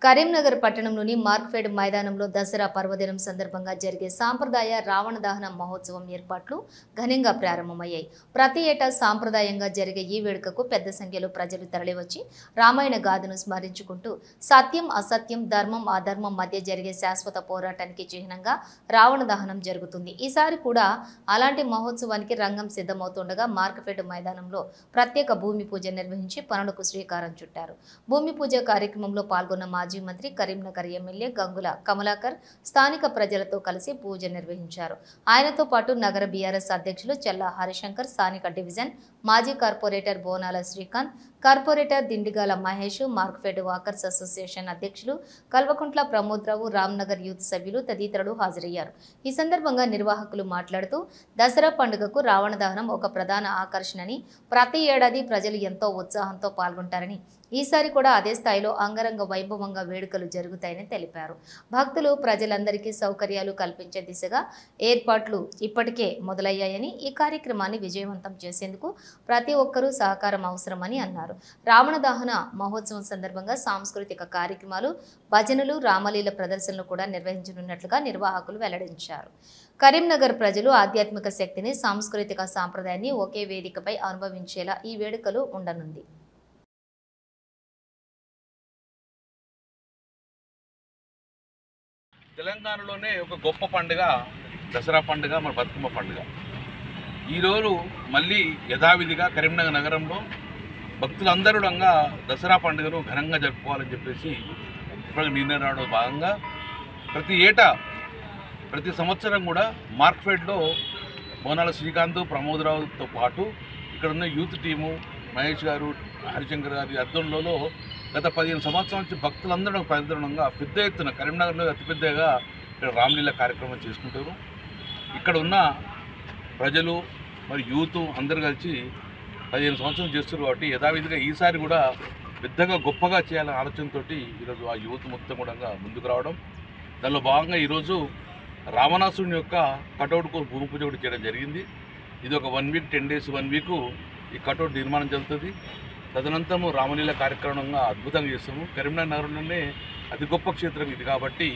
కరీంనగర్ పట్టణంలోని మార్క్ఫెడ్ మైదానంలో దసరా పర్వదినం సందర్భంగా జరిగే సాంప్రదాయ రావణ దహన మహోత్సవం ఏర్పాట్లు ఘనంగా ప్రారంభమయ్యాయి. ప్రతి ఏటా సాంప్రదాయంగా జరిగే ఈ వేడుకకు పెద్ద సంఖ్యలో ప్రజలు తరలివచ్చి రామాయణ గాథను స్మరించుకుంటూ సత్యం అసత్యం ధర్మం అధర్మం మధ్య జరిగే శాశ్వత పోరాటానికి చిహ్నంగా రావణ దహనం జరుగుతుంది. ఈసారి కూడా అలాంటి మహోత్సవానికి రంగం సిద్ధమవుతుండగా మార్క్ఫెడ్ మైదానంలో ప్రత్యేక భూమి పూజ నిర్వహించి పనులకు శ్రీకారం చుట్టారు. భూమి పూజ కార్యక్రమంలో పాల్గొన్న మాజీ మంత్రి కరీంనగర్ ఎమ్మెల్యే గంగుల కమలాకర్ స్థానిక ప్రజలతో కలిసి పూజ నిర్వహించారు. ఆయనతో పాటు నగర బీఆర్ఎస్ అధ్యక్షులు చెల్లా హరిశంకర్, స్థానిక డివిజన్ మాజీ కార్పొరేటర్ బోనాల Srikanth, corporator Dindigala Mahesh, Markfed walkers association అధ్యక్షులు కల్వకుంట్ల ప్రమోద్రావు, రామ్నగర్ యూత్ సభ్యులు తదితరులు హాజరయ్యారు. ఈ సందర్భంగా నిర్వాహకులు మాట్లాడుతూ దసరా పండుగకు రావణ దహనం ఒక ప్రధాన ఆకర్షణని, ప్రతి ఏడాది ప్రజలు ఎంతో ఉత్సాహంతో పాల్గొంటారని, ఈసారి కూడా అదే స్థాయిలో అంగరంగ వైభవంగా వేడుకలు జరుగుతాయని తెలిపారు. భక్తులు ప్రజలందరికీ సౌకర్యాలు కల్పించే దిశగా ఏర్పాట్లు ఇప్పటికే మొదలయ్యాయని, ఈ కార్యక్రమాన్ని విజయవంతం చేసేందుకు ప్రతి ఒక్కరూ సహకారం అవసరమని అన్నారు. రావణ దహన మహోత్సవం సందర్భంగా సాంస్కృతిక కార్యక్రమాలు, భజనలు, రామలీల ప్రదర్శనలు కూడా నిర్వహించనున్నట్లుగా నిర్వాహకులు వెల్లడించారు. కరీంనగర్ ప్రజలు ఆధ్యాత్మిక శక్తిని, సాంస్కృతిక సాంప్రదాయాన్ని ఒకే వేదికపై అనుభవించేలా ఈ వేడుకలు ఉండనుంది. తెలంగాణలోనే ఒక గొప్ప పండుగ దసరా పండుగ, మన బతుకమ్మ పండుగ. ఈరోజు మళ్ళీ యథావిధిగా కరీంనగర్ నగరంలో భక్తులందరూ దసరా పండుగను ఘనంగా జరుపుకోవాలని చెప్పేసి ఇప్పుడు నిర్ణయం భాగంగా ప్రతి సంవత్సరం కూడా మార్క్ఫెడ్లో బోనాల శ్రీకాంత్, ప్రమోదరావుతో పాటు ఇక్కడ ఉన్న యూత్ టీము మహేష్ గారు, హరిశంకర్ గారి అర్థంలో గత 15 సంవత్సరాల నుంచి భక్తులందరూ ప్రదర్శనంగా పెద్ద ఎత్తున కరీంనగర్లో అతిపెద్దగా ఇక్కడ రామలీల కార్యక్రమం చేసుకుంటారు. ఇక్కడ ఉన్న ప్రజలు మరి యూత్ అందరూ కలిసి 15 సంవత్సరాలు చేస్తారు కాబట్టి యథావిధిగా ఈసారి కూడా పెద్దగా గొప్పగా చేయాలనే ఆలోచనతో ఈరోజు ఆ యూత్ మొత్తం కూడా ముందుకు రావడం, దానిలో భాగంగా ఈరోజు రావణాసురుని యొక్క కటౌట్కు భూమి పూజ కూడా చేయడం జరిగింది. ఇది ఒక 1 వీక్ 10 డేస్ 1 వీకు ఈ కటౌట్ నిర్మాణం జరుగుతుంది. తదనంతరము రామలీల కార్యక్రమంగా అద్భుతంగా చేస్తాము. కరీంనగర్ నగరంలోనే అతి గొప్ప క్షేత్రం ఇది కాబట్టి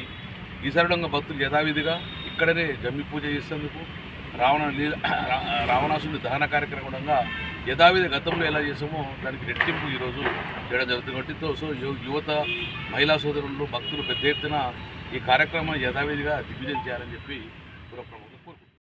ఈసారి భక్తులు యథావిధిగా ఇక్కడనే జమ్మి పూజ చేసేందుకు రావణాసురుని దహన కార్యక్రమంగా యథావిధి గతంలో ఎలా చేసామో దానికి రెట్టింపు ఈరోజు చేయడం జరుగుతుంది కాబట్టి సో యువత, మహిళా సోదరులు, భక్తులు పెద్ద ఎత్తున ఈ కార్యక్రమాన్ని యథావిధిగా దిగ్విజయం చేయాలని చెప్పి